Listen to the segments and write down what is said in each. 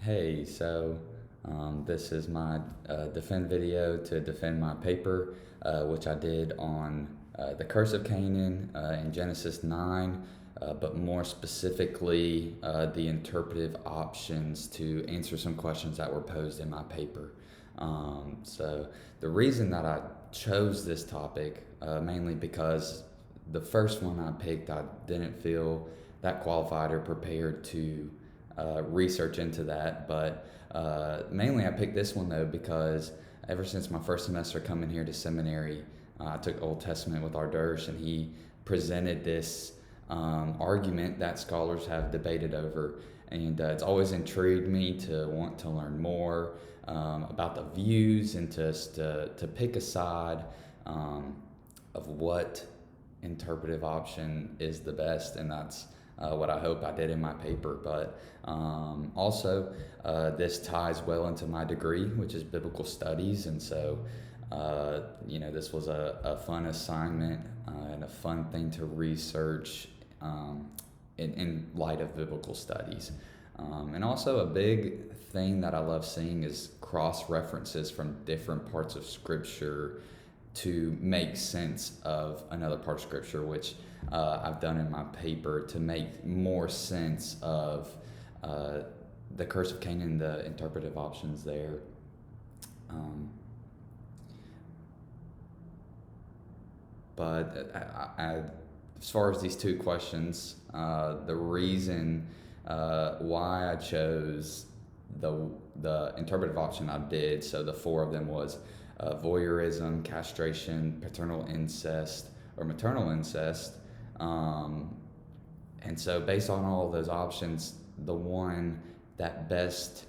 Hey, this is my defend video to defend my paper, which I did on the curse of Canaan in Genesis 9, but more specifically, the interpretive options to answer some questions that were posed in my paper. The reason that I chose this topic, mainly because the first one I picked, I didn't feel that qualified or prepared to research into that. But mainly, I picked this one though because ever since my first semester coming here to seminary, I took Old Testament with our Dersh, and he presented this argument that scholars have debated over. And it's always intrigued me to want to learn more about the views and to pick a side of what interpretive option is the best. And that's what I hope I did in my paper. But also, this ties well into my degree, which is biblical studies. And so, this was a fun assignment and a fun thing to research in light of biblical studies. And also, a big thing that I love seeing is cross references from different parts of Scripture to make sense of another part of Scripture, which I've done in my paper to make more sense of the curse of Canaan, the interpretive options there. Um, but as far as these two questions, the reason why I chose the interpretive option I did, so the four of them was voyeurism, castration, paternal incest, or maternal incest. And so, based on all of those options, the one that best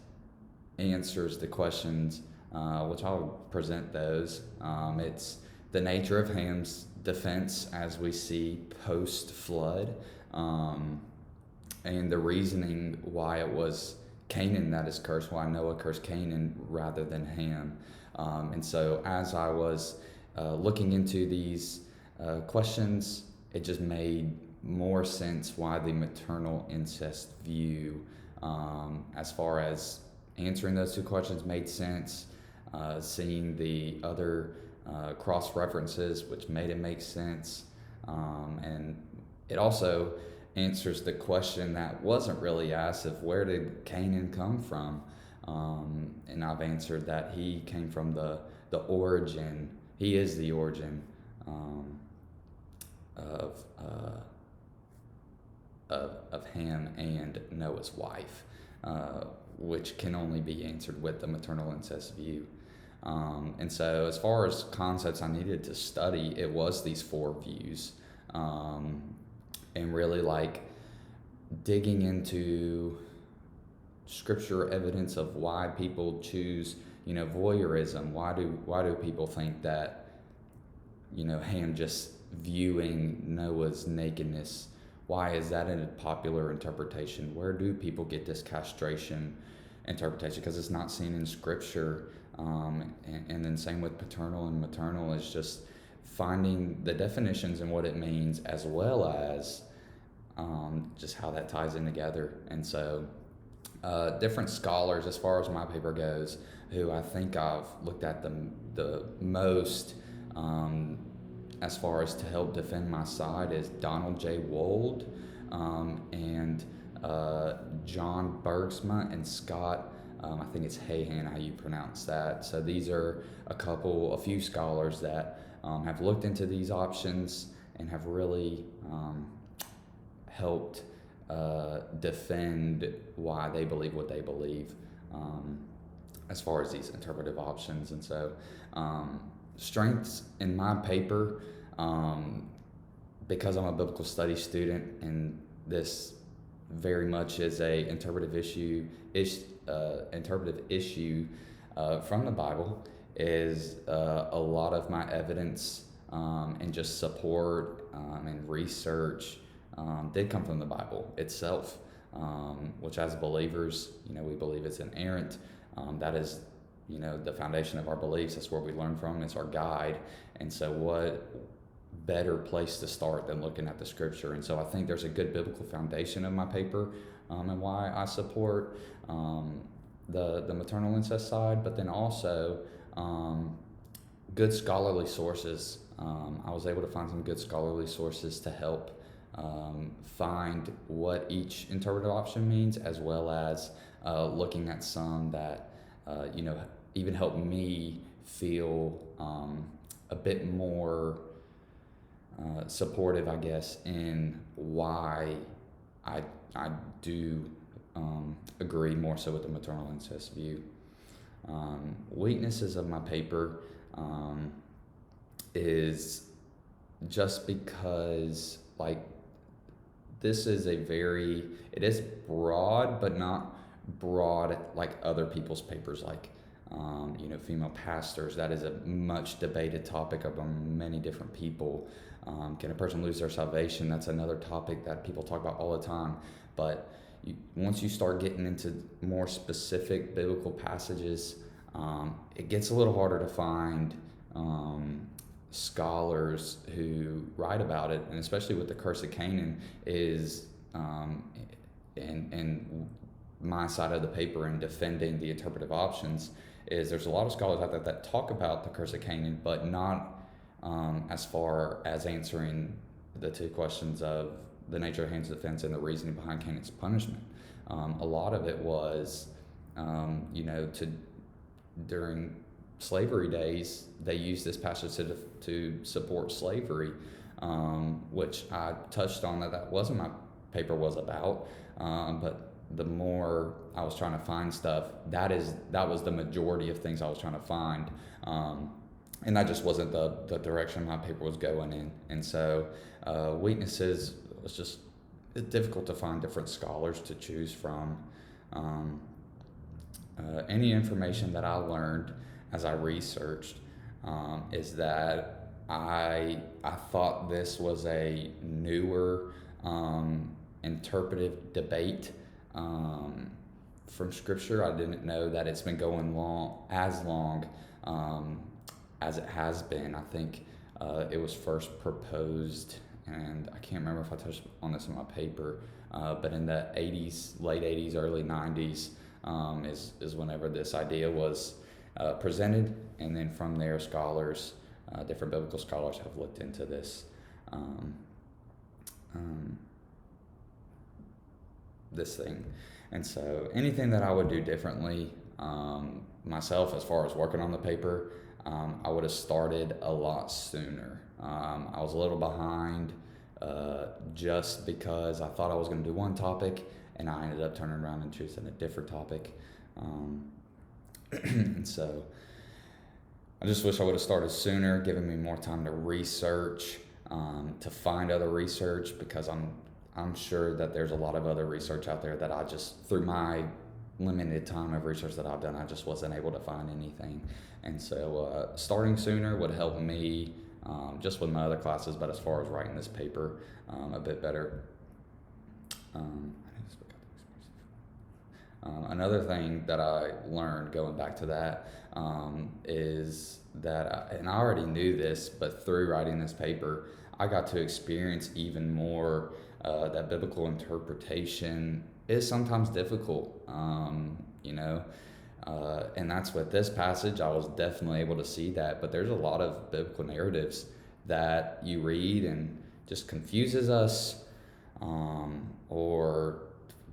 answers the questions, which I'll present those, it's the nature of Ham's defense as we see post flood, and the reasoning why it was Canaan that is cursed, why Noah cursed Canaan rather than Ham. And so, as I was looking into these questions, it just made more sense why the maternal incest view, as far as answering those two questions, made sense. Seeing the other cross references, which made it make sense. And it also answers the question that wasn't really asked of where did Canaan come from? And I've answered that he came from the origin, he is the origin of, of Ham and Noah's wife, which can only be answered with the maternal incest view. And so, as far as concepts I needed to study, it was these four views, and really like digging into scripture evidence of why people choose, voyeurism. Why do people think that, Ham just viewing Noah's nakedness? Why is that a popular interpretation? Where do people get this castration interpretation? Because it's not seen in scripture. And then same with paternal and maternal is just finding the definitions and what it means, as well as just how that ties in together. And so different scholars, as far as my paper goes, who I think I've looked at the most, as far as to help defend my side, is Donald J. Wold, and John Bergsma and Scott, I think it's Hayhan, how you pronounce that. So these are a few scholars that have looked into these options and have really helped defend why they believe what they believe, as far as these interpretive options. And so, strengths in my paper, because I'm a biblical studies student, and this very much is a interpretive issue from the Bible, is a lot of my evidence and just support and research did come from the Bible itself, which as believers, we believe it's inerrant. That is, the foundation of our beliefs. That's where we learn from. It's our guide. And so what better place to start than looking at the scripture? And so I think there's a good biblical foundation of my paper, and why I support the maternal incest side, but then also good scholarly sources. I was able to find some good scholarly sources to help find what each interpretive option means, as well as looking at some that even help me feel a bit more supportive, I guess, in why I do agree more so with the maternal incest view. Weaknesses of my paper is just because, like, this is it is broad, but not broad like other people's papers, like female pastors. That is a much debated topic among many different people. Can a person lose their salvation? That's another topic that people talk about all the time. But once you start getting into more specific biblical passages, it gets a little harder to find scholars who write about it, and especially with the Curse of Canaan is and my side of the paper in defending the interpretive options is there's a lot of scholars out there that talk about the Curse of Canaan, but not as far as answering the two questions of the nature of Ham's defense and the reasoning behind Canaan's punishment. A lot of it was, during slavery days, they used this passage to support slavery, which I touched on that wasn't my paper was about, but the more I was trying to find stuff, that was the majority of things I was trying to find, and that just wasn't the direction my paper was going in. And so weaknesses was just, it's difficult to find different scholars to choose from. Any information that I learned as I researched is that I thought this was a newer interpretive debate from Scripture. I didn't know that it's been going long as it has been. I think it was first proposed, and I can't remember if I touched on this in my paper, but in the 80s, late 80s, early 90s is whenever this idea was presented, and then from there scholars, different biblical scholars have looked into this this thing. And so anything that I would do differently myself as far as working on the paper, I would have started a lot sooner. I was a little behind just because I thought I was going to do one topic, and I ended up turning around and choosing a different topic. And so I just wish I would have started sooner, giving me more time to research, to find other research, because I'm sure that there's a lot of other research out there that I just, through my limited time of research that I've done, I just wasn't able to find anything. And so starting sooner would help me just with my other classes, but as far as writing this paper, a bit better. Another thing that I learned going back to that is that, and I already knew this, but through writing this paper, I got to experience even more that biblical interpretation is sometimes difficult, and that's with this passage. I was definitely able to see that, but there's a lot of biblical narratives that you read and just confuses us, or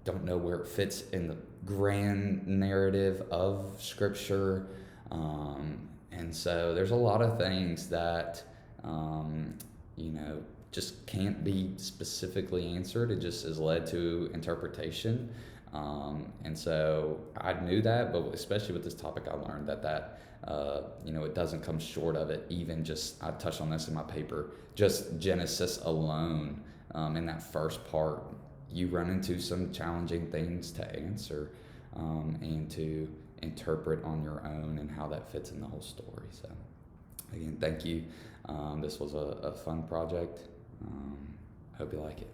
don't know where it fits in the grand narrative of Scripture, and so there's a lot of things that just can't be specifically answered. It just is led to interpretation, and so I knew that, but especially with this topic, I learned that it doesn't come short of it. Even just, I touched on this in my paper, just Genesis alone, in that first part, you run into some challenging things to answer and to interpret on your own, and how that fits in the whole story. So again, thank you. This was a fun project. Hope you like it.